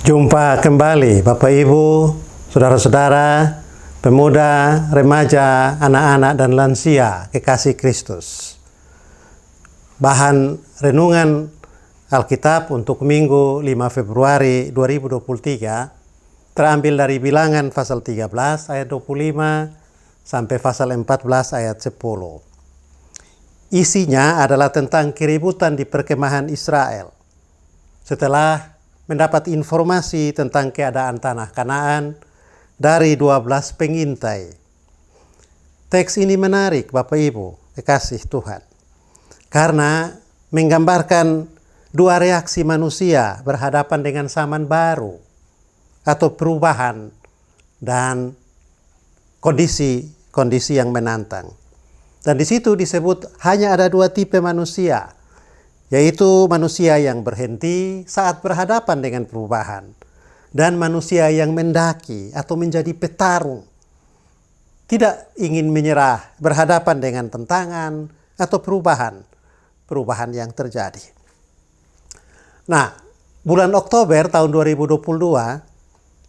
Jumpa kembali Bapak Ibu, Saudara-saudara, pemuda, remaja, anak-anak dan lansia kekasih Kristus. Bahan renungan Alkitab untuk Minggu 5 Februari 2023 terambil dari Bilangan pasal 13 ayat 25 sampai pasal 14 ayat 10. Isinya adalah tentang keributan di perkemahan Israel. Setelah mendapat informasi tentang keadaan tanah Kanaan dari 12 pengintai. Teks ini menarik Bapak Ibu, kekasih Tuhan. Karena menggambarkan dua reaksi manusia berhadapan dengan zaman baru atau perubahan dan kondisi yang menantang. Dan di situ disebut hanya ada dua tipe manusia, yaitu manusia yang berhenti saat berhadapan dengan perubahan dan manusia yang mendaki atau menjadi petarung, tidak ingin menyerah berhadapan dengan tantangan atau perubahan yang terjadi. Nah, bulan Oktober tahun 2022,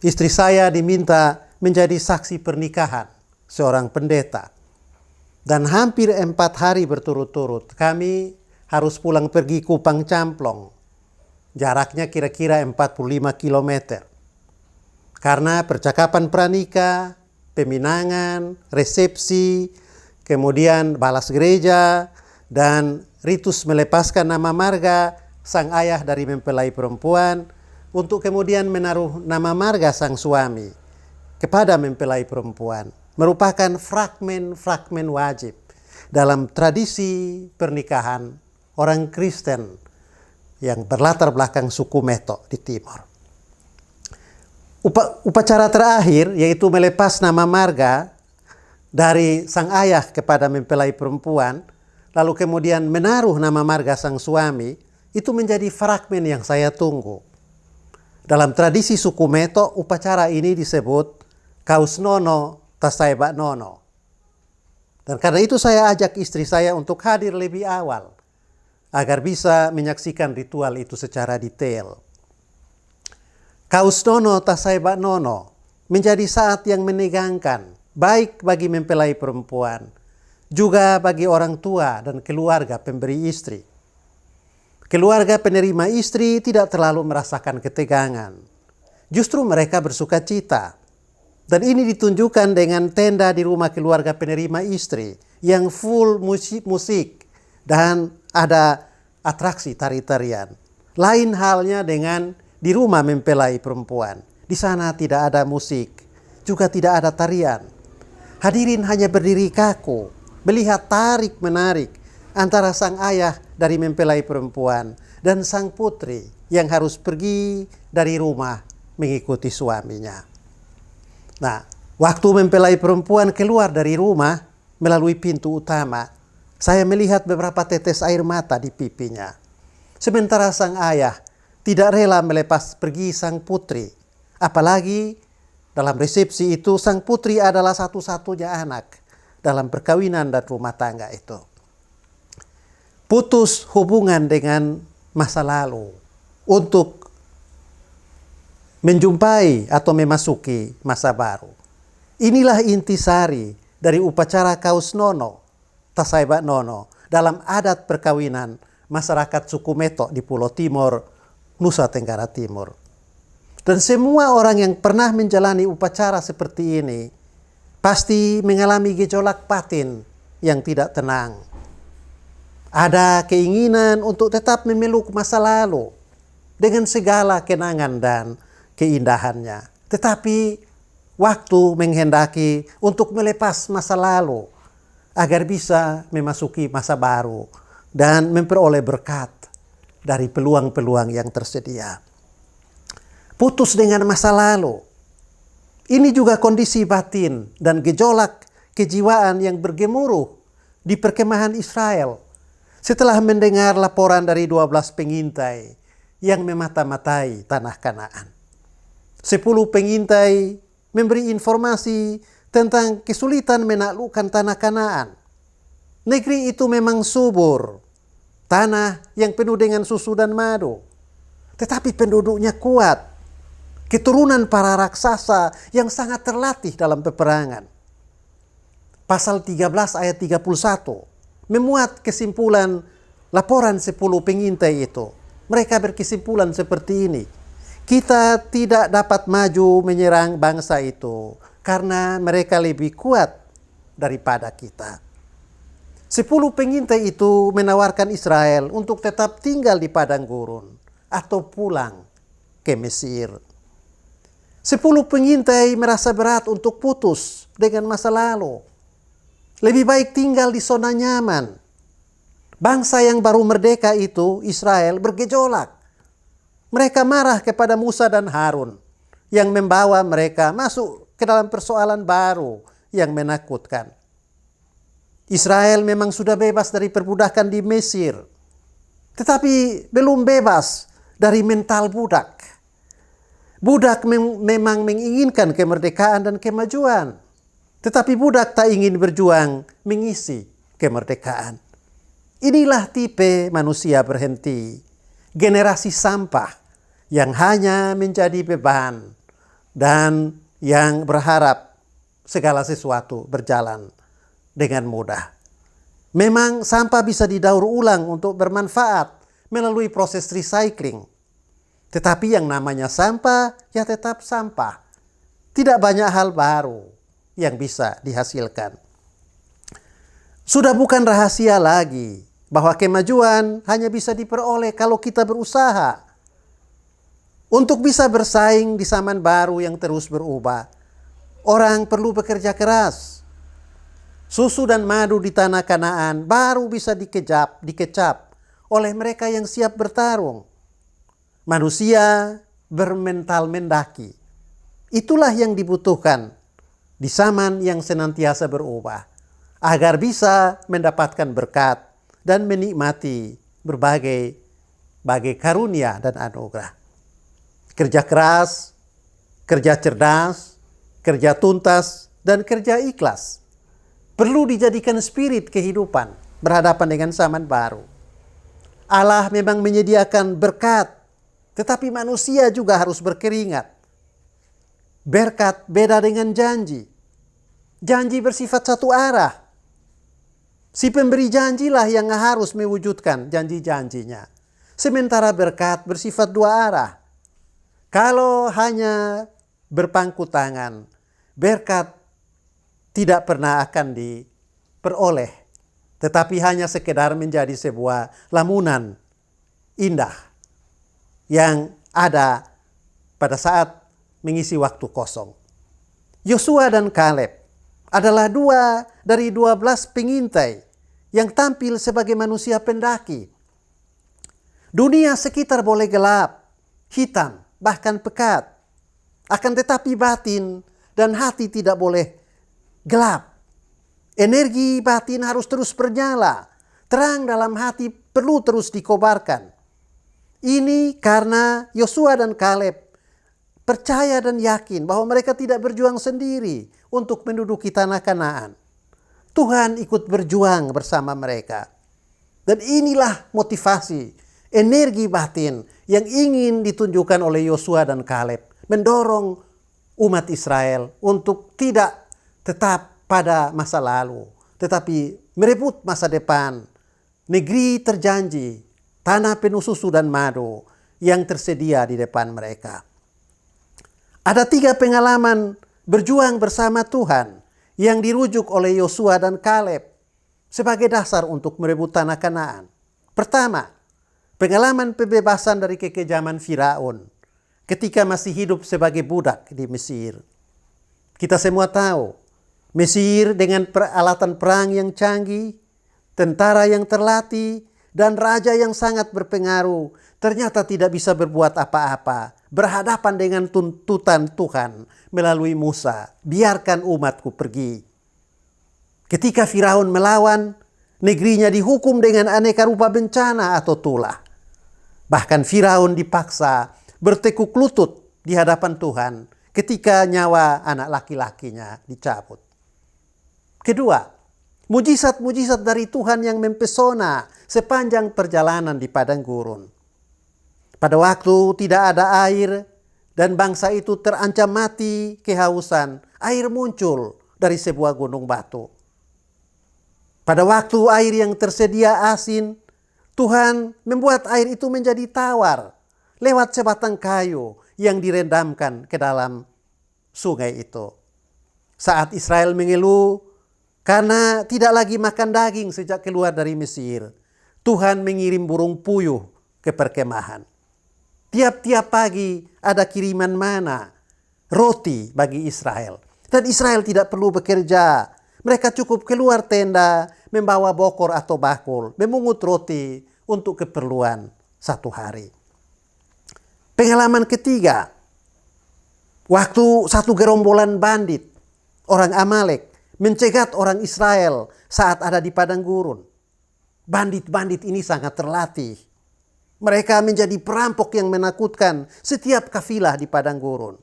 istri saya diminta menjadi saksi pernikahan seorang pendeta. Dan hampir 4 hari berturut-turut kami harus pulang pergi Kupang Camplong. Jaraknya kira-kira 45 km. Karena percakapan pranikah, peminangan, resepsi, kemudian balas gereja, dan ritus melepaskan nama marga sang ayah dari mempelai perempuan untuk kemudian menaruh nama marga sang suami kepada mempelai perempuan. Merupakan fragmen wajib dalam tradisi pernikahan orang Kristen yang berlatar belakang suku Meto di timur. Upacara terakhir yaitu melepas nama marga dari sang ayah kepada mempelai perempuan, lalu kemudian menaruh nama marga sang suami, itu menjadi fragmen yang saya tunggu. Dalam tradisi suku Meto, upacara ini disebut Kaus Nono Tasai Bak Nono. Dan karena itu saya ajak istri saya untuk hadir lebih awal agar bisa menyaksikan ritual itu secara detail. Kaus Nono Tasai Bak Nono menjadi saat yang menegangkan, baik bagi mempelai perempuan, juga bagi orang tua dan keluarga pemberi istri. Keluarga penerima istri tidak terlalu merasakan ketegangan. Justru mereka bersuka cita. Dan ini ditunjukkan dengan tenda di rumah keluarga penerima istri yang full musik dan ada atraksi tari-tarian. Lain halnya dengan di rumah mempelai perempuan. Di sana tidak ada musik, juga tidak ada tarian. Hadirin hanya berdiri kaku, melihat tarik-menarik antara sang ayah dari mempelai perempuan dan sang putri yang harus pergi dari rumah mengikuti suaminya. Nah, waktu mempelai perempuan keluar dari rumah melalui pintu utama, saya melihat beberapa tetes air mata di pipinya. Sementara sang ayah tidak rela melepas pergi sang putri. Apalagi dalam resepsi itu sang putri adalah satu-satunya anak dalam perkawinan dan rumah tangga itu. Putus hubungan dengan masa lalu untuk menjumpai atau memasuki masa baru. Inilah intisari dari upacara Kaus Nono Tasai Bak Nono dalam adat perkawinan masyarakat suku Meto di Pulau Timur, Nusa Tenggara Timur. Dan semua orang yang pernah menjalani upacara seperti ini pasti mengalami gejolak batin yang tidak tenang. Ada keinginan untuk tetap memeluk masa lalu dengan segala kenangan dan keindahannya. Tetapi waktu menghendaki untuk melepas masa lalu agar bisa memasuki masa baru dan memperoleh berkat dari peluang-peluang yang tersedia. Putus dengan masa lalu. Ini juga kondisi batin dan gejolak kejiwaan yang bergemuruh di perkemahan Israel setelah mendengar laporan dari 12 pengintai yang memata-matai tanah Kanaan. 10 pengintai memberi informasi tentang kesulitan menaklukkan tanah Kanaan. Negeri itu memang subur, tanah yang penuh dengan susu dan madu. Tetapi penduduknya kuat. keturunan para raksasa yang sangat terlatih dalam peperangan. Pasal 13 ayat 31 memuat kesimpulan laporan 10 pengintai itu. Mereka berkesimpulan seperti ini. Kita tidak dapat maju menyerang bangsa itu karena mereka lebih kuat daripada kita. 10 pengintai itu menawarkan Israel untuk tetap tinggal di padang gurun atau pulang ke Mesir. 10 pengintai merasa berat untuk putus dengan masa lalu. Lebih baik tinggal di zona nyaman. Bangsa yang baru merdeka itu, Israel, bergejolak. Mereka marah kepada Musa dan Harun yang membawa mereka masuk ke dalam persoalan baru yang menakutkan. Israel memang sudah bebas dari perbudakan di Mesir, tetapi belum bebas dari mental budak. Budak memang menginginkan kemerdekaan dan kemajuan, tetapi budak tak ingin berjuang mengisi kemerdekaan. Inilah tipe manusia berhenti, generasi sampah yang hanya menjadi beban dan yang berharap segala sesuatu berjalan dengan mudah. Memang sampah bisa didaur ulang untuk bermanfaat melalui proses recycling. Tetapi yang namanya sampah ya tetap sampah. Tidak banyak hal baru yang bisa dihasilkan. Sudah bukan rahasia lagi bahwa kemajuan hanya bisa diperoleh kalau kita berusaha. Untuk bisa bersaing di zaman baru yang terus berubah, orang perlu bekerja keras. Susu dan madu di tanah Kanaan baru bisa dikecap oleh mereka yang siap bertarung. Manusia bermental mendaki. Itulah yang dibutuhkan di zaman yang senantiasa berubah, agar bisa mendapatkan berkat dan menikmati berbagai karunia dan anugerah. Kerja keras, kerja cerdas, kerja tuntas, dan kerja ikhlas perlu dijadikan spirit kehidupan berhadapan dengan zaman baru. Allah memang menyediakan berkat, tetapi manusia juga harus berkeringat. Berkat beda dengan janji. Janji bersifat satu arah. Si pemberi janjilah yang harus mewujudkan janji-janjinya. Sementara berkat bersifat dua arah. Kalau hanya berpangku tangan, berkat tidak pernah akan diperoleh, tetapi hanya sekedar menjadi sebuah lamunan indah yang ada pada saat mengisi waktu kosong. Yosua dan Kaleb adalah 2 dari 12 pengintai yang tampil sebagai manusia pendaki. Dunia sekitar boleh gelap, hitam, bahkan pekat. Akan tetapi batin dan hati tidak boleh gelap. Energi batin harus terus bernyala. Terang dalam hati perlu terus dikobarkan. Ini karena Yosua dan Kaleb percaya dan yakin bahwa mereka tidak berjuang sendiri untuk menduduki tanah Kanaan. Tuhan ikut berjuang bersama mereka. Dan inilah motivasi, energi batin yang ingin ditunjukkan oleh Yosua dan Kaleb. Mendorong umat Israel untuk tidak tetap pada masa lalu, tetapi merebut masa depan. Negeri terjanji, tanah penuh susu dan madu yang tersedia di depan mereka. Ada 3 pengalaman berjuang bersama Tuhan yang dirujuk oleh Yosua dan Kaleb sebagai dasar untuk merebut tanah Kanaan. Pertama, pengalaman pembebasan dari kekejaman Firaun ketika masih hidup sebagai budak di Mesir. Kita semua tahu, Mesir dengan peralatan perang yang canggih, tentara yang terlatih, dan raja yang sangat berpengaruh ternyata tidak bisa berbuat apa-apa berhadapan dengan tuntutan Tuhan melalui Musa. Biarkan umatku pergi. Ketika Firaun melawan, negerinya dihukum dengan aneka rupa bencana atau tulah. Bahkan Firaun dipaksa bertekuk lutut di hadapan Tuhan ketika nyawa anak laki-lakinya dicabut. Kedua, mujizat-mujizat dari Tuhan yang mempesona sepanjang perjalanan di padang gurun. Pada waktu tidak ada air dan bangsa itu terancam mati kehausan, air muncul dari sebuah gunung batu. Pada waktu air yang tersedia asin, Tuhan membuat air itu menjadi tawar lewat sebatang kayu yang direndamkan ke dalam sungai itu. Saat Israel mengeluh karena tidak lagi makan daging sejak keluar dari Mesir, Tuhan mengirim burung puyuh ke perkemahan. Tiap-tiap pagi ada kiriman mana, roti bagi Israel. Dan Israel tidak perlu bekerja. Mereka cukup keluar tenda, membawa bokor atau bakul, memungut roti untuk keperluan satu hari. Pengalaman ketiga, waktu satu gerombolan bandit, orang Amalek, mencegat orang Israel saat ada di padang gurun. Bandit-bandit ini sangat terlatih. Mereka menjadi perampok yang menakutkan setiap kafilah di padang gurun.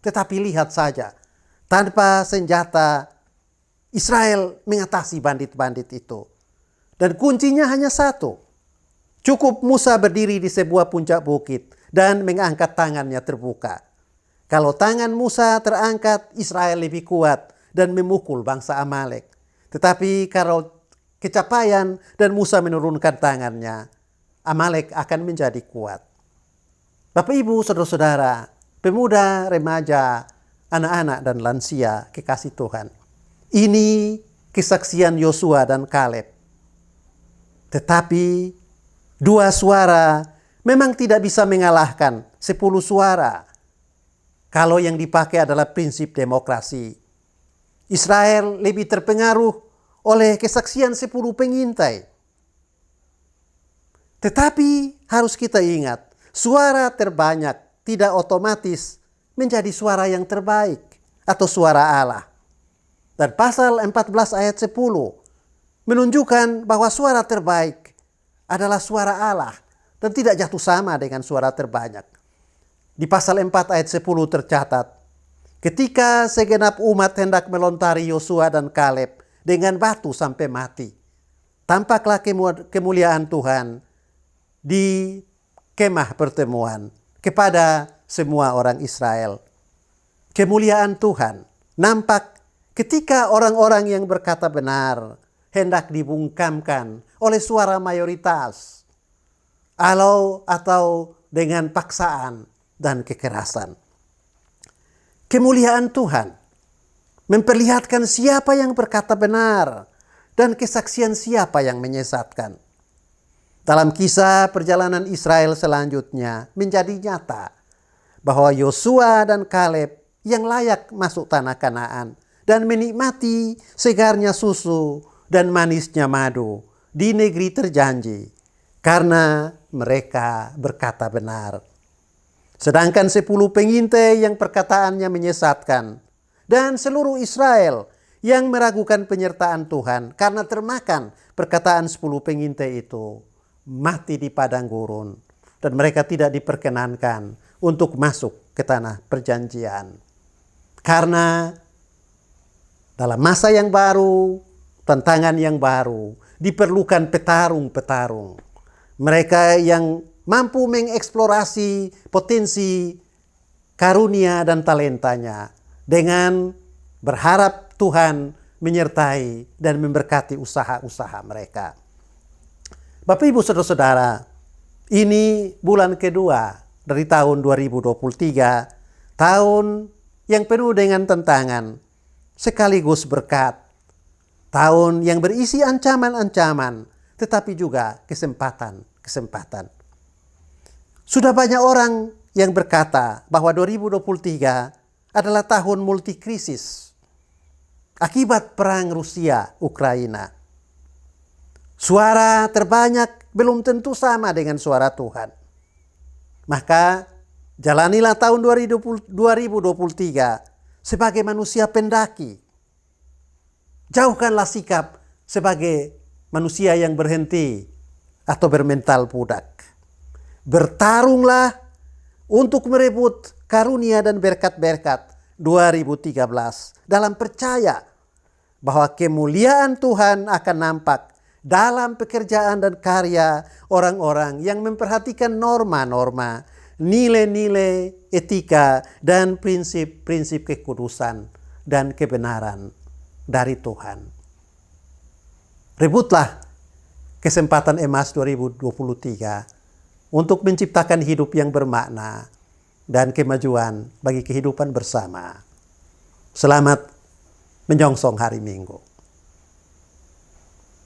Tetapi lihat saja, tanpa senjata, Israel mengatasi bandit-bandit itu. Dan kuncinya hanya satu. Cukup Musa berdiri di sebuah puncak bukit dan mengangkat tangannya terbuka. Kalau tangan Musa terangkat, Israel lebih kuat dan memukul bangsa Amalek. Tetapi kalau kecapaian dan Musa menurunkan tangannya, Amalek akan menjadi kuat. Bapak Ibu, saudara-saudara, pemuda, remaja, anak-anak dan lansia kekasih Tuhan. Ini kesaksian Yosua dan Kaleb. Tetapi 2 suara memang tidak bisa mengalahkan 10 suara. Kalau yang dipakai adalah prinsip demokrasi. Israel lebih terpengaruh oleh kesaksian 10 pengintai. Tetapi harus kita ingat, suara terbanyak tidak otomatis menjadi suara yang terbaik atau suara Allah. Dan pasal 14 ayat 10 menunjukkan bahwa suara terbaik adalah suara Allah dan tidak jatuh sama dengan suara terbanyak. Di pasal 4 ayat 10 tercatat, ketika segenap umat hendak melontari Yosua dan Kaleb dengan batu sampai mati, tampaklah kemuliaan Tuhan di kemah pertemuan kepada semua orang Israel. Kemuliaan Tuhan nampak ketika orang-orang yang berkata benar hendak dibungkamkan oleh suara mayoritas atau dengan paksaan dan kekerasan. Kemuliaan Tuhan memperlihatkan siapa yang berkata benar dan kesaksian siapa yang menyesatkan. Dalam kisah perjalanan Israel selanjutnya menjadi nyata bahwa Yosua dan Kaleb yang layak masuk tanah Kanaan dan menikmati segarnya susu dan manisnya madu di negeri terjanji karena mereka berkata benar. Sedangkan 10 pengintai yang perkataannya menyesatkan dan seluruh Israel yang meragukan penyertaan Tuhan karena termakan perkataan 10 pengintai itu mati di padang gurun dan mereka tidak diperkenankan untuk masuk ke tanah perjanjian. Karena dalam masa yang baru, tantangan yang baru, diperlukan petarung-petarung. Mereka yang mampu mengeksplorasi potensi karunia dan talentanya dengan berharap Tuhan menyertai dan memberkati usaha-usaha mereka. Bapak Ibu saudara-saudara, ini bulan kedua dari tahun 2023, tahun yang penuh dengan tantangan sekaligus berkat. Tahun yang berisi ancaman-ancaman tetapi juga kesempatan-kesempatan. Sudah banyak orang yang berkata bahwa 2023 adalah tahun multikrisis akibat perang Rusia-Ukraina. Suara terbanyak belum tentu sama dengan suara Tuhan. Maka jalanilah tahun 2023 sebagai manusia pendaki. Jauhkanlah sikap sebagai manusia yang berhenti atau bermental budak. Bertarunglah untuk merebut karunia dan berkat-berkat 2013 dalam percaya bahwa kemuliaan Tuhan akan nampak dalam pekerjaan dan karya orang-orang yang memperhatikan norma-norma nilai-nilai etika dan prinsip-prinsip kekudusan dan kebenaran dari Tuhan. Rebutlah kesempatan emas 2023 untuk menciptakan hidup yang bermakna dan kemajuan bagi kehidupan bersama. Selamat menyongsong hari Minggu.